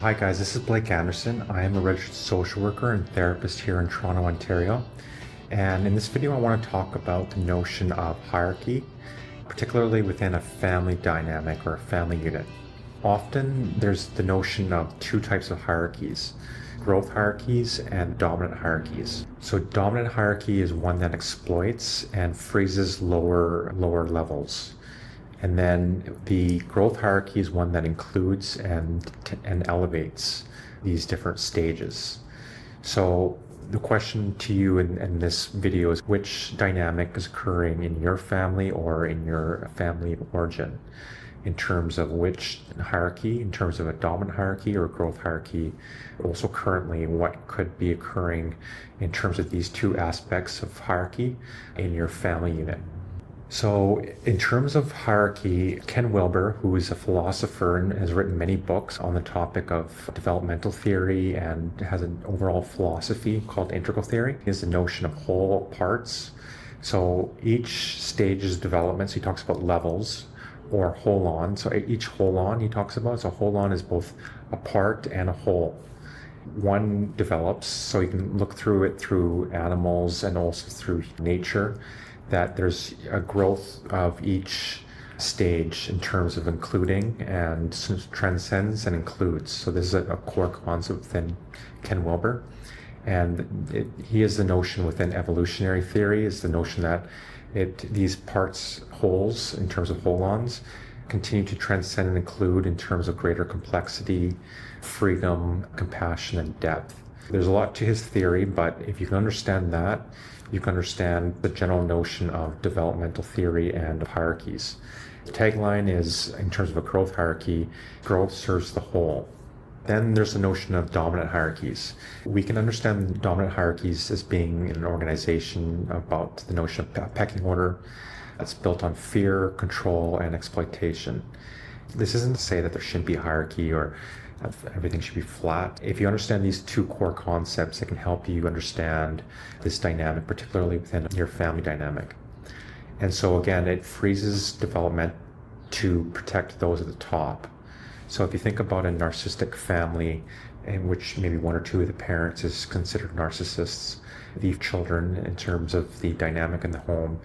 Hi guys, this is Blake Anderson. I am a registered social worker and therapist here in Toronto, Ontario. And in this video, I want to talk about the notion of hierarchy, particularly within a family dynamic or a family unit. Often there's the notion of two types of hierarchies, growth hierarchies and dominant hierarchies. So dominant hierarchy is one that exploits and freezes lower levels. And then the growth hierarchy is one that includes and elevates these different stages. So the question to you in this video is, which dynamic is occurring in your family or in your family of origin, in terms of which hierarchy, in terms of a dominant hierarchy or growth hierarchy. Also currently, what could be occurring in terms of these two aspects of hierarchy in your family unit. So in terms of hierarchy, Ken Wilber, who is a philosopher and has written many books on the topic of developmental theory and has an overall philosophy called integral theory, is the notion of whole parts. So each stage's development, so he talks about levels or holon. So each holon he talks about, so holon is both a part and a whole. One develops, so you can look through it through animals and also through nature, that there's a growth of each stage in terms of including and transcends and includes. So this is a core concept within Ken Wilber. And he has the notion within evolutionary theory, is the notion that these parts, wholes, in terms of holons, continue to transcend and include in terms of greater complexity, freedom, compassion, and depth. There's a lot to his theory, but if you can understand that, you can understand the general notion of developmental theory and of hierarchies. The tagline is, in terms of a growth hierarchy, growth serves the whole. Then there's the notion of dominant hierarchies. We can understand dominant hierarchies as being an organization about the notion of pecking order that's built on fear, control, and exploitation. This isn't to say that there shouldn't be a hierarchy or everything should be flat. If you understand these two core concepts, it can help you understand this dynamic, particularly within your family dynamic. And so again, it freezes development to protect those at the top. So if you think about a narcissistic family in which maybe one or two of the parents is considered narcissists, the children, in terms of the dynamic in the home,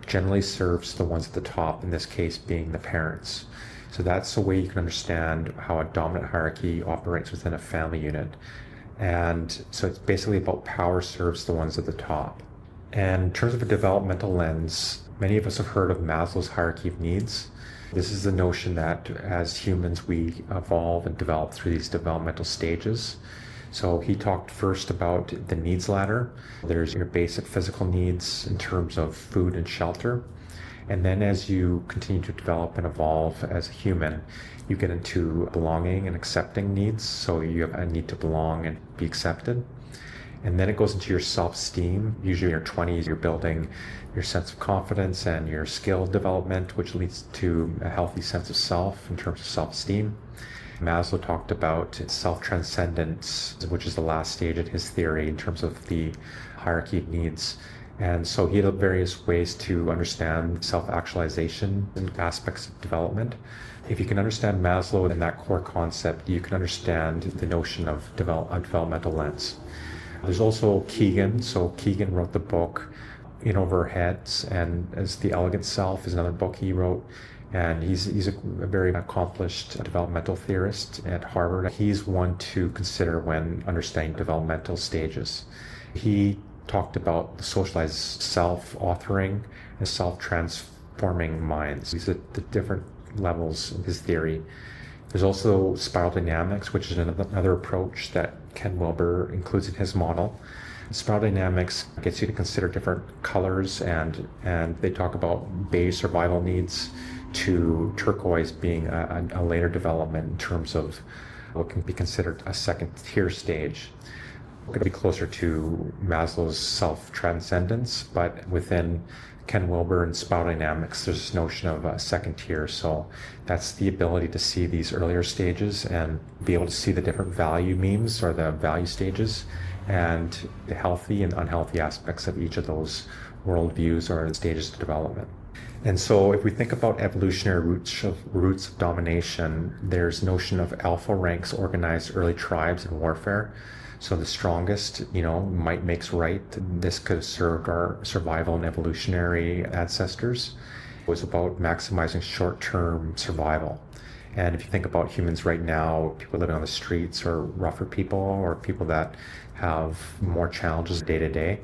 generally serves the ones at the top, in this case being the parents. So that's the way you can understand how a dominant hierarchy operates within a family unit. And so it's basically about power serves the ones at the top. And in terms of a developmental lens, many of us have heard of Maslow's hierarchy of needs. This is the notion that as humans, we evolve and develop through these developmental stages. So he talked first about the needs ladder. There's your basic physical needs in terms of food and shelter. And then as you continue to develop and evolve as a human, you get into belonging and accepting needs. So you have a need to belong and be accepted. And then it goes into your self-esteem. Usually in your 20s, you're building your sense of confidence and your skill development, which leads to a healthy sense of self in terms of self-esteem. Maslow talked about self-transcendence, which is the last stage in his theory in terms of the hierarchy of needs. And so he had various ways to understand self-actualization and aspects of development. If you can understand Maslow and that core concept, you can understand the notion of a developmental lens. There's also Keegan. So Keegan wrote the book In Over Our Heads, and as The Elegant Self is another book he wrote. And he's a very accomplished developmental theorist at Harvard. He's one to consider when understanding developmental stages. He talked about the socialized self-authoring and self-transforming minds. These are the different levels in his theory. There's also spiral dynamics, which is another approach that Ken Wilber includes in his model. Spiral dynamics gets you to consider different colors, and they talk about beige survival needs to turquoise being a later development in terms of what can be considered a second tier stage. We're going to be closer to Maslow's self-transcendence, but within Ken Wilber and spiral dynamics, there's this notion of a second tier. So that's the ability to see these earlier stages and be able to see the different value memes or the value stages and the healthy and unhealthy aspects of each of those worldviews or stages of development. And so if we think about evolutionary roots of domination, there's notion of alpha ranks organized early tribes in warfare. So the strongest, might makes right. This could have served our survival and evolutionary ancestors. It was about maximizing short-term survival. And if you think about humans right now, people living on the streets or rougher people or people that have more challenges day to day,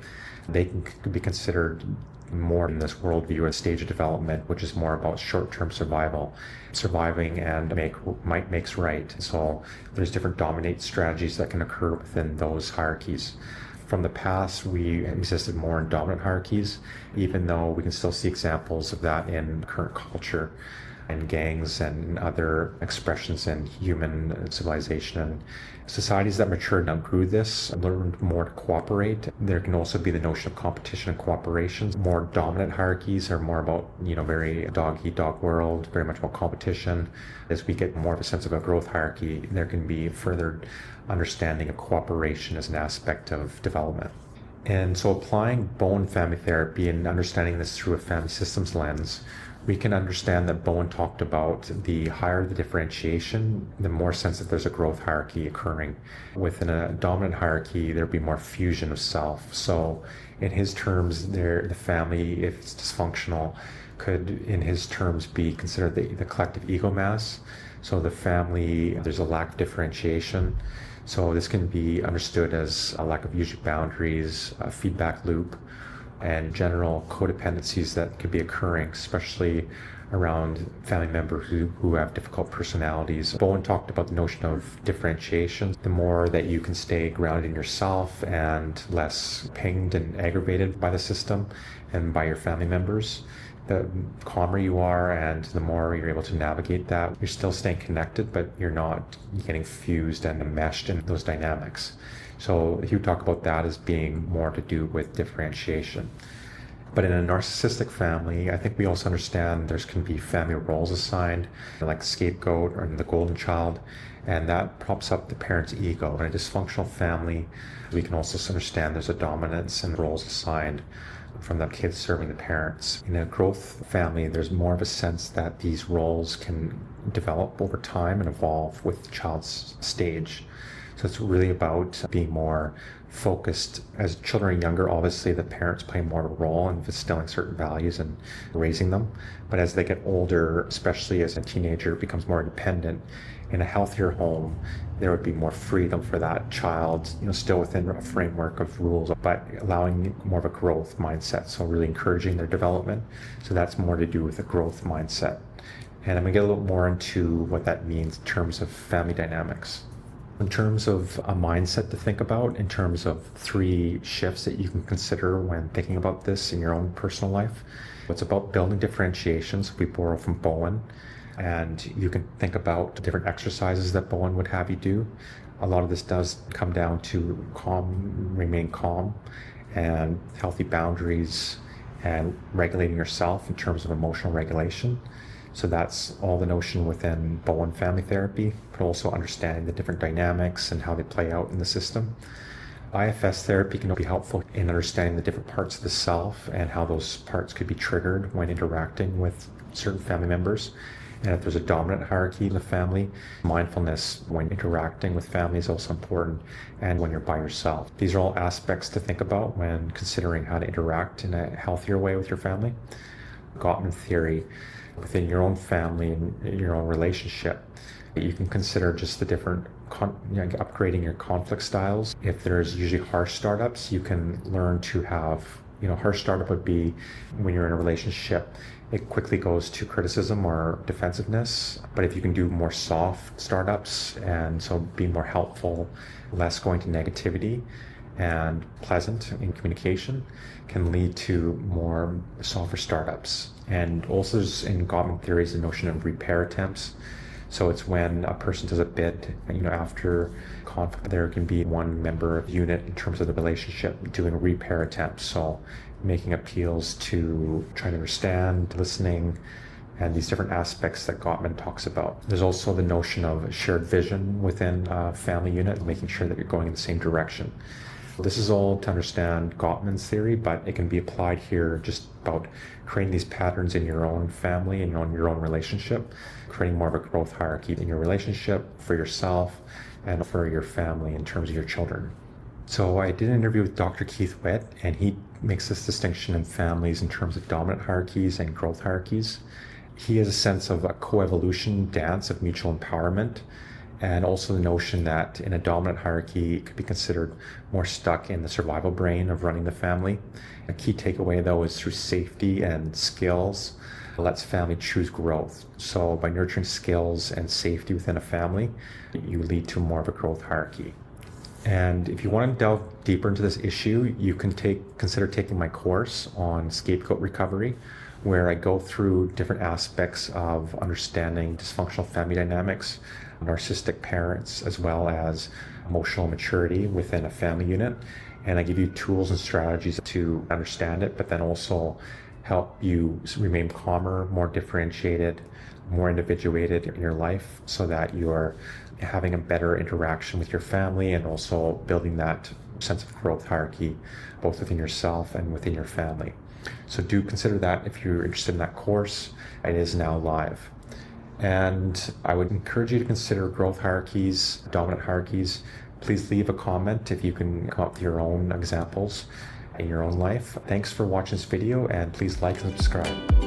they can be considered more in this worldview, a stage of development, which is more about short-term survival, surviving and might makes right. So there's different dominate strategies that can occur within those hierarchies. From the past, we existed more in dominant hierarchies, even though we can still see examples of that in current culture and gangs and other expressions in human civilization. And societies that matured and outgrew this learned more to cooperate. There can also be the notion of competition and cooperation. More dominant hierarchies are more about, very dog-eat-dog world, very much about competition. As we get more of a sense of a growth hierarchy, there can be further understanding of cooperation as an aspect of development. And so applying Bowen family therapy and understanding this through a family systems lens, we can understand that Bowen talked about the higher the differentiation, the more sense that there's a growth hierarchy occurring. Within a dominant hierarchy, there'd be more fusion of self. So in his terms, the family, if it's dysfunctional, could, in his terms, be considered the collective ego mass. So the family, there's a lack of differentiation. So this can be understood as a lack of usual boundaries, a feedback loop, and general codependencies that could be occurring, especially around family members who have difficult personalities. Bowen talked about the notion of differentiation. The more that you can stay grounded in yourself and less pinged and aggravated by the system and by your family members, the calmer you are and the more you're able to navigate that. You're still staying connected, but you're not getting fused and enmeshed in those dynamics. So he would talk about that as being more to do with differentiation. But in a narcissistic family, I think we also understand there's can be family roles assigned, like scapegoat or the golden child, and that props up the parent's ego. In a dysfunctional family, we can also understand there's a dominance and roles assigned from the kids serving the parents. In a growth family, there's more of a sense that these roles can develop over time and evolve with the child's stage. So it's really about being more focused. As children are younger, obviously the parents play more of a role in instilling certain values and raising them. But as they get older, especially as a teenager becomes more independent, in a healthier home, there would be more freedom for that child, still within a framework of rules, but allowing more of a growth mindset. So really encouraging their development. So that's more to do with a growth mindset. And I'm gonna get a little more into what that means in terms of family dynamics. In terms of a mindset to think about, in terms of 3 shifts that you can consider when thinking about this in your own personal life, it's about building differentiations. We borrow from Bowen, and you can think about different exercises that Bowen would have you do. A lot of this does come down to remain calm and healthy boundaries and regulating yourself in terms of emotional regulation. So that's all the notion within Bowen family therapy, but also understanding the different dynamics and how they play out in the system. IFS therapy can be helpful in understanding the different parts of the self and how those parts could be triggered when interacting with certain family members. And if there's a dominant hierarchy in the family, mindfulness when interacting with family is also important, and when you're by yourself. These are all aspects to think about when considering how to interact in a healthier way with your family. Gottman theory, within your own family and your own relationship, you can consider just the different upgrading your conflict styles. If there's usually harsh startups, you can learn to have, harsh startup would be when you're in a relationship, it quickly goes to criticism or defensiveness. But if you can do more soft startups, and so be more helpful, less going to negativity, and pleasant in communication, can lead to more softer startups. And also in Gottman theory is the notion of repair attempts. So it's when a person does a bid, after conflict, there can be one member of the unit in terms of the relationship doing repair attempts. So making appeals to trying to understand, listening, and these different aspects that Gottman talks about. There's also the notion of shared vision within a family unit, making sure that you're going in the same direction. This is all to understand Gottman's theory, but it can be applied here just about creating these patterns in your own family and your own relationship, creating more of a growth hierarchy in your relationship, for yourself, and for your family in terms of your children. So I did an interview with Dr. Keith Witt, and he makes this distinction in families in terms of dominant hierarchies and growth hierarchies. He has a sense of a coevolution dance of mutual empowerment, and also the notion that in a dominant hierarchy, it could be considered more stuck in the survival brain of running the family. A key takeaway, though, is through safety and skills, it lets family choose growth. So by nurturing skills and safety within a family, you lead to more of a growth hierarchy. And if you want to delve deeper into this issue, you can consider taking my course on Scapegoat recovery, where I go through different aspects of understanding dysfunctional family dynamics, narcissistic parents, as well as emotional maturity within a family unit. And I give you tools and strategies to understand it, but then also help you remain calmer, more differentiated, more individuated in your life, so that you're having a better interaction with your family and also building that sense of growth hierarchy, both within yourself and within your family. So do consider that if you're interested in that course. It is now live. And I would encourage you to consider growth hierarchies, dominant hierarchies. Please leave a comment if you can come up with your own examples in your own life. Thanks for watching this video, and please like and subscribe.